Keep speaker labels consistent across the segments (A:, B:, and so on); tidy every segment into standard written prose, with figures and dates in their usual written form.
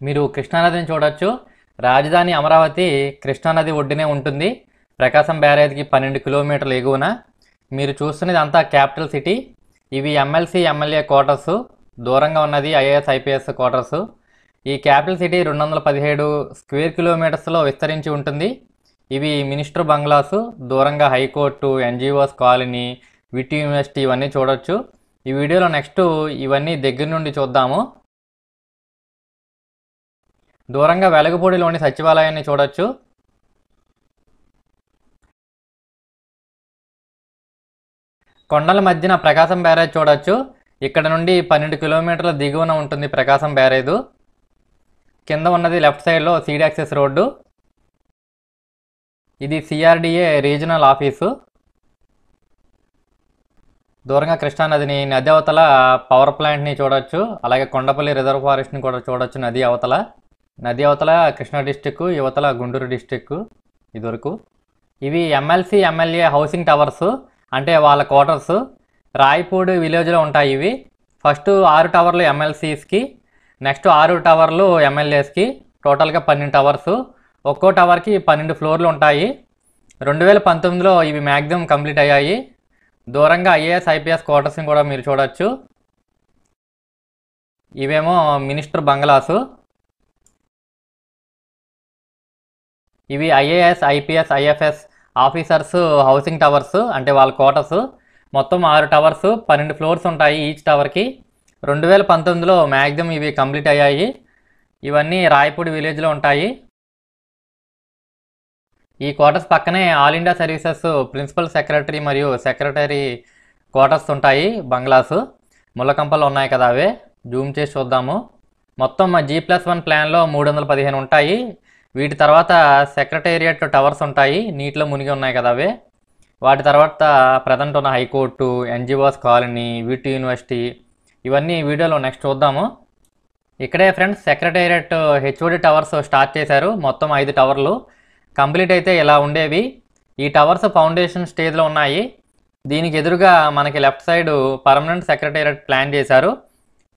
A: మీరు కృష్ణానదిని చూడొచ్చు. రాజధాని అమరావతి కృష్ణానది ఒడ్డునే ఉంటుంది. ప్రకాశం బ్యారేజ్కి 12 కిలోమీటర్ల ఎగువన. మీరు చూస్తున్నది అంతా క్యాపిటల్ సిటీ. ఇవి ఎమ్మెల్సీ ఎమ్మెల్యే క్వార్టర్స్. దూరంగా ఉన్నది ఐఏఎస్ ఐపీఎస్ క్వార్టర్స్. ఈ క్యాపిటల్ సిటీ 217 స్క్వేర్ కిలోమీటర్స్లో విస్తరించి ఉంటుంది. ఇవి మినిస్టర్ బంగ్లాసు, దూరంగా హైకోర్టు, ఎన్జిఓస్ కాలనీ, విటి యూనివర్సిటీ ఇవన్నీ చూడొచ్చు. ఈ వీడియోలో నెక్స్ట్ ఇవన్నీ దగ్గర నుండి చూద్దాము. దూరంగా వెలగపూడిలోని సచివాలయాన్ని చూడొచ్చు. కొండల మధ్యన ప్రకాశం బ్యారేజ్ చూడొచ్చు. ఇక్కడ నుండి 12 కిలోమీటర్ల దిగువన ఉంటుంది ప్రకాశం బ్యారేజ్. కింద ఉన్నది లెఫ్ట్ సైడ్లో సీడ్ యాక్సెస్ రోడ్డు. ఇది సిఆర్డిఏ రీజనల్ ఆఫీసు. దూరంగా కృష్ణానదిని, నది అవతల పవర్ ప్లాంట్ని చూడొచ్చు. అలాగే కొండపల్లి రిజర్వ్ ఫారెస్ట్ని కూడా చూడొచ్చు. నది అవతల కృష్ణా డిస్టిక్, యువతల గుంటూరు డిస్టిక్ ఇదివరకు. ఇవి ఎమ్మెల్సీ ఎమ్మెల్యే హౌసింగ్ టవర్స్, అంటే వాళ్ళ క్వార్టర్స్. రాయపూడి విలేజ్లో ఉంటాయి ఇవి. ఫస్ట్ 6 టవర్లు ఎమ్మెల్సీస్కి, నెక్స్ట్ 6 టవర్లు ఎమ్మెల్యేస్కి. టోటల్గా 12 టవర్స్. ఒక్కో టవర్కి 12 ఫ్లోర్లు ఉంటాయి. 2019లో ఇవి మ్యాక్సిమం కంప్లీట్ అయ్యాయి. దూరంగా ఐఏఎస్ ఐపీఎస్ క్వార్టర్స్ని కూడా మీరు చూడొచ్చు. ఇవేమో మినిస్టర్ బంగ్లాసు. ఇవి IAS IPS IFS officers housing towers, అంటే వాళ్ళ క్వార్టర్స్. మొత్తం 6 టవర్స్, 12 ఫ్లోర్స్ ఉంటాయి ఈచ్ టవర్కి. 2019లో మ్యాక్సిమం ఇవి కంప్లీట్ అయ్యాయి. ఇవన్నీ రాయపూడి విలేజ్లో ఉంటాయి. ఈ క్వార్టర్స్ పక్కనే all India services principal secretary మరియు సెక్రటరీ క్వార్టర్స్ ఉంటాయి, బంగ్లాసు. ముళ్ళకంపలు ఉన్నాయి కదా, అవే జూమ్ చేసి చూద్దాము. మొత్తం G+1 ప్లాన్లో 315 ఉంటాయి. వీటి తర్వాత సెక్రటేరియట్ టవర్స్ ఉంటాయి, నీటిలో మునిగి ఉన్నాయి కదా అవే. వాటి తర్వాత ప్రజెంట్ ఉన్న హైకోర్టు, ఎన్జిఓస్ కాలనీ, విటి యూనివర్సిటీ ఇవన్నీ వీడియోలో నెక్స్ట్ చూద్దాము. ఇక్కడే friends secretariat HOD towers start చేశారు. మొత్తం 5 టవర్లు కంప్లీట్ అయితే ఇలా ఉండేవి. ఈ టవర్స్ ఫౌండేషన్ స్టేజ్లో ఉన్నాయి. దీనికి ఎదురుగా మనకి left side permanent secretariat plan చేశారు.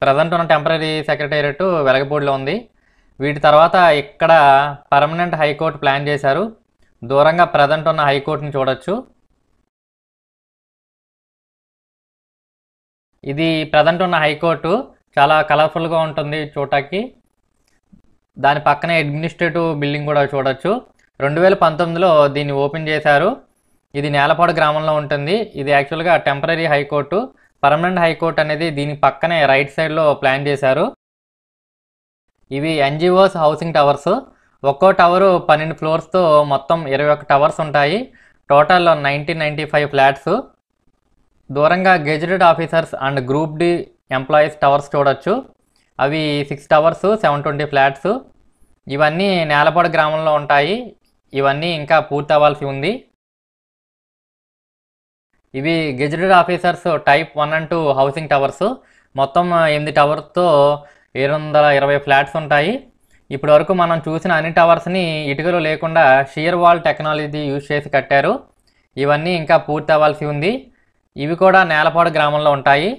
A: ప్రజెంట్ ఉన్న టెంపరీ సెక్రటేరియట్ వెలగపూడిలో ఉంది. వీటి తర్వాత ఇక్కడ పర్మనెంట్ హైకోర్టు ప్లాన్ చేశారు. దూరంగా ప్రజెంట్ ఉన్న హైకోర్టుని చూడొచ్చు. ఇది ప్రజెంట్ ఉన్న హైకోర్టు, చాలా కలర్ఫుల్గా ఉంటుంది చూడటానికి. దాని పక్కనే అడ్మినిస్ట్రేటివ్ బిల్డింగ్ కూడా చూడొచ్చు. 2019లో దీన్ని ఓపెన్ చేశారు. ఇది నేలపాడు గ్రామంలో ఉంటుంది. ఇది యాక్చువల్గా టెంపరీ హైకోర్టు. పర్మనెంట్ హైకోర్టు అనేది దీని పక్కనే రైట్ సైడ్లో ప్లాన్ చేశారు. ఇవి ఎన్జిఓస్ హౌసింగ్ టవర్స్. ఒక్కో టవరు 12 ఫ్లోర్స్తో మొత్తం 21 టవర్స్ ఉంటాయి. Total 1995 flats. దూరంగా gazetted officers and group D employees towers చూడొచ్చు. అవి 6 టవర్స్, 720 ఫ్లాట్స్. ఇవన్నీ నేలపాడు గ్రామంలో ఉంటాయి. ఇవన్నీ ఇంకా పూర్తి అవ్వాల్సి ఉంది. ఇవి gazetted officers type 1 and 2 housing towers. మొత్తం 8 టవర్స్తో 720 ఫ్లాట్స్ ఉంటాయి. ఇప్పటి వరకు మనం చూసిన అన్ని టవర్స్ని ఇటుకలు లేకుండా షియర్ వాల్ టెక్నాలజీ యూజ్ చేసి కట్టారు. ఇవన్నీ ఇంకా పూర్తి అవ్వాల్సి ఉంది. ఇవి కూడా నేలపాడు గ్రామంలో ఉంటాయి.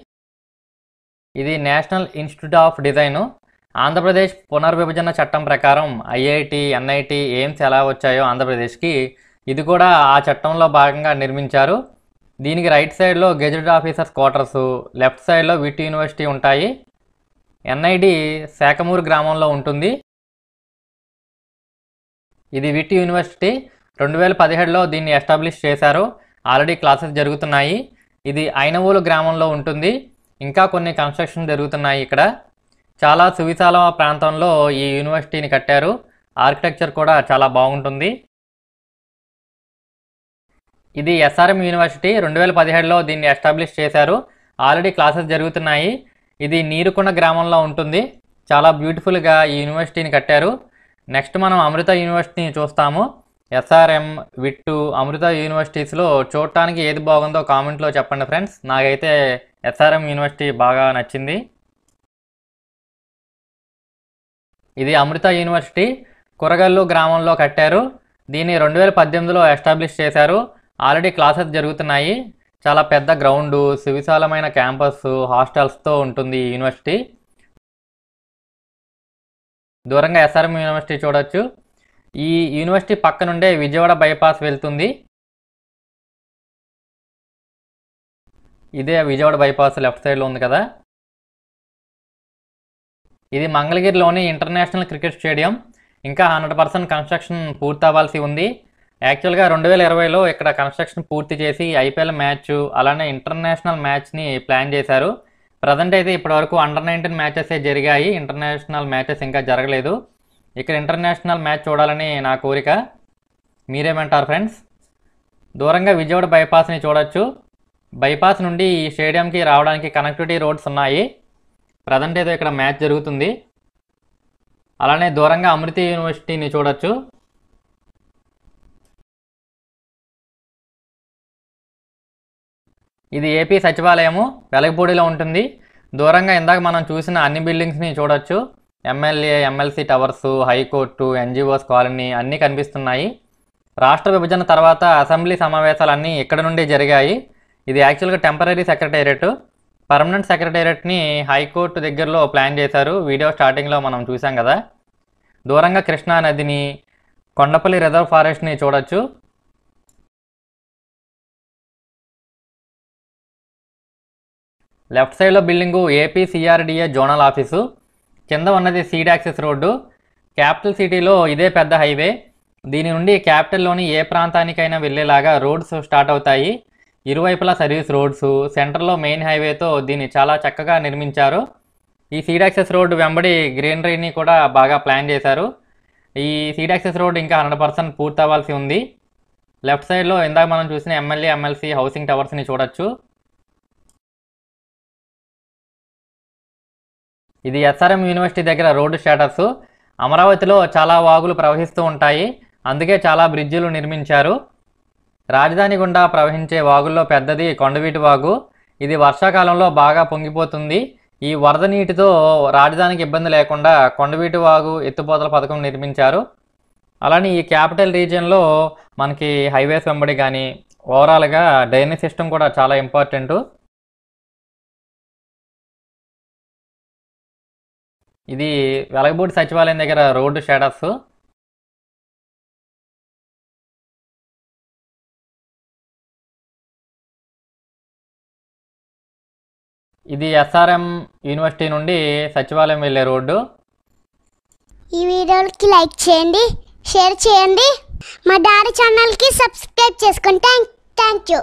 A: ఇది national institute of design. Andhra Pradesh పునర్విభజన చట్టం ప్రకారం ఐఐటి, ఎన్ఐటి, ఎయిమ్స్ ఎలా వచ్చాయో ఆంధ్రప్రదేశ్కి, ఇది కూడా ఆ చట్టంలో భాగంగా నిర్మించారు. దీనికి రైట్ సైడ్లో గెజిటెడ్ ఆఫీసర్స్ క్వార్టర్స్, లెఫ్ట్ సైడ్లో విటి యూనివర్సిటీ ఉంటాయి. ఎన్ఐడి శాఖమూరు గ్రామంలో ఉంటుంది. ఇది విటి యూనివర్సిటీ. 2017లో దీన్ని ఎస్టాబ్లిష్ చేశారు. ఆల్రెడీ క్లాసెస్ జరుగుతున్నాయి. ఇది ఐనవోలు గ్రామంలో ఉంటుంది. ఇంకా కొన్ని కన్స్ట్రక్షన్ జరుగుతున్నాయి ఇక్కడ. చాలా సువిశాల ప్రాంతంలో ఈ యూనివర్సిటీని కట్టారు. ఆర్కిటెక్చర్ కూడా చాలా బాగుంటుంది. ఇది ఎస్ఆర్ఎం యూనివర్సిటీ. 2017లో దీన్ని ఎస్టాబ్లిష్ చేశారు. ఆల్రెడీ క్లాసెస్ జరుగుతున్నాయి. ఇది నీరుకొండ గ్రామంలో ఉంటుంది. చాలా బ్యూటిఫుల్గా ఈ యూనివర్సిటీని కట్టారు. నెక్స్ట్ మనం అమృత యూనివర్సిటీని చూస్తాము. ఎస్ఆర్ఎం, విట్టు, అమృత యూనివర్సిటీస్లో చూడటానికి ఏది బాగుందో కామెంట్లో చెప్పండి ఫ్రెండ్స్. నాకైతే ఎస్ఆర్ఎం యూనివర్సిటీ బాగా నచ్చింది. ఇది అమృత యూనివర్సిటీ కురగల్లు గ్రామంలో కట్టారు. దీన్ని 2018లో ఎస్టాబ్లిష్ చేశారు. ఆల్రెడీ క్లాసెస్ జరుగుతున్నాయి. చాలా పెద్ద గ్రౌండ్, సువిశాలమైన క్యాంపస్, హాస్టల్స్తో ఉంటుంది ఈ యూనివర్సిటీ. దూరంగా ఎస్ఆర్ఎం యూనివర్సిటీ చూడొచ్చు. ఈ యూనివర్సిటీ పక్క నుండే విజయవాడ బైపాస్ వెళ్తుంది. ఇదే విజయవాడ బైపాస్ లెఫ్ట్ సైడ్లో ఉంది కదా. ఇది మంగళగిరిలోని ఇంటర్నేషనల్ క్రికెట్ స్టేడియం. ఇంకా 100% కన్స్ట్రక్షన్ పూర్తి అవ్వాల్సి ఉంది. యాక్చువల్గా 2020లో ఇక్కడ కన్స్ట్రక్షన్ పూర్తి చేసి ఐపీఎల్ మ్యాచ్ అలానే ఇంటర్నేషనల్ మ్యాచ్ని ప్లాన్ చేశారు. ప్రజెంట్ అయితే ఇప్పటివరకు అండర్-19 మ్యాచెస్ జరిగాయి, ఇంటర్నేషనల్ మ్యాచెస్ ఇంకా జరగలేదు. ఇక్కడ ఇంటర్నేషనల్ మ్యాచ్ చూడాలని నా కోరిక. మీరేమంటారు ఫ్రెండ్స్? దూరంగా విజయవాడ బైపాస్ని చూడొచ్చు. బైపాస్ నుండి ఈ స్టేడియంకి రావడానికి కనెక్టివిటీ రోడ్స్ ఉన్నాయి. ప్రజెంట్ అయితే ఇక్కడ మ్యాచ్ జరుగుతుంది. అలానే దూరంగా అమృతి యూనివర్సిటీని చూడొచ్చు. ఇది ఏపీ సచివాలయము, వెలగపూడిలో ఉంటుంది. దూరంగా ఇందాక మనం చూసిన అన్ని బిల్డింగ్స్ని చూడొచ్చు. MLA, MLC towers, high court, NGOs colony అన్నీ కనిపిస్తున్నాయి. రాష్ట్ర విభజన తర్వాత అసెంబ్లీ సమావేశాలన్నీ ఇక్కడ నుండి జరిగాయి. ఇది యాక్చువల్గా టెంపరీ సెక్రటేరియట్. పర్మనెంట్ సెక్రటేరియట్ని హైకోర్టు దగ్గరలో ప్లాన్ చేశారు. వీడియో స్టార్టింగ్లో మనం చూసాం కదా. దూరంగా కృష్ణా నదిని, కొండపల్లి రిజర్వ్ ఫారెస్ట్ని చూడొచ్చు. లెఫ్ట్ సైడ్లో building AP CRDA zonal office. కింద ఉన్నది సీడ్ యాక్సెస్ రోడ్డు. క్యాపిటల్ సిటీలో ఇదే పెద్ద హైవే. దీని నుండి క్యాపిటల్లోని ఏ ప్రాంతానికైనా వెళ్ళేలాగా రోడ్స్ స్టార్ట్ అవుతాయి. ఇరువైపులా సర్వీస్ రోడ్స్, సెంటర్లో మెయిన్ హైవేతో దీన్ని చాలా చక్కగా నిర్మించారు. ఈ సీడ్ యాక్సెస్ రోడ్డు వెంబడి గ్రీనరీని కూడా బాగా ప్లాన్ చేశారు. ఈ సీడ్ యాక్సెస్ రోడ్ ఇంకా 100% పూర్తి అవ్వాల్సి ఉంది. లెఫ్ట్ సైడ్లో ఇందాక మనం చూసిన ఎమ్మెల్యే, ఎమ్మెల్సీ హౌసింగ్ టవర్స్ని చూడొచ్చు. ఇది ఎస్ఆర్ఎం యూనివర్సిటీ దగ్గర రోడ్డు స్టేటస్. అమరావతిలో చాలా వాగులు ప్రవహిస్తూ ఉంటాయి, అందుకే చాలా బ్రిడ్జిలు నిర్మించారు. రాజధాని గుండా ప్రవహించే వాగుల్లో పెద్దది కొండవీటి వాగు. ఇది వర్షాకాలంలో బాగా పొంగిపోతుంది. ఈ వరద నీటితో రాజధానికి ఇబ్బంది లేకుండా కొండవీటి వాగు ఎత్తిపోతల పథకం నిర్మించారు. అలానే ఈ క్యాపిటల్ రీజియన్లో మనకి హైవేస్ వెంబడి కానీ ఓవరాల్గా డ్రైనేజ్ సిస్టమ్ కూడా చాలా ఇంపార్టెంట్. ఇది వెలగపూడి సచివాలయం దగ్గర రోడ్డు స్టేటస్. ఇది ఎస్ఆర్ఎం యూనివర్సిటీ నుండి సచివాలయం వెళ్ళే రోడ్డు.
B: ఈ వీడియోకి లైక్ చేయండి, షేర్ చేయండి, మా డాడీ ఛానల్కి సబ్స్క్రైబ్ చేసుకోండి. Thank you.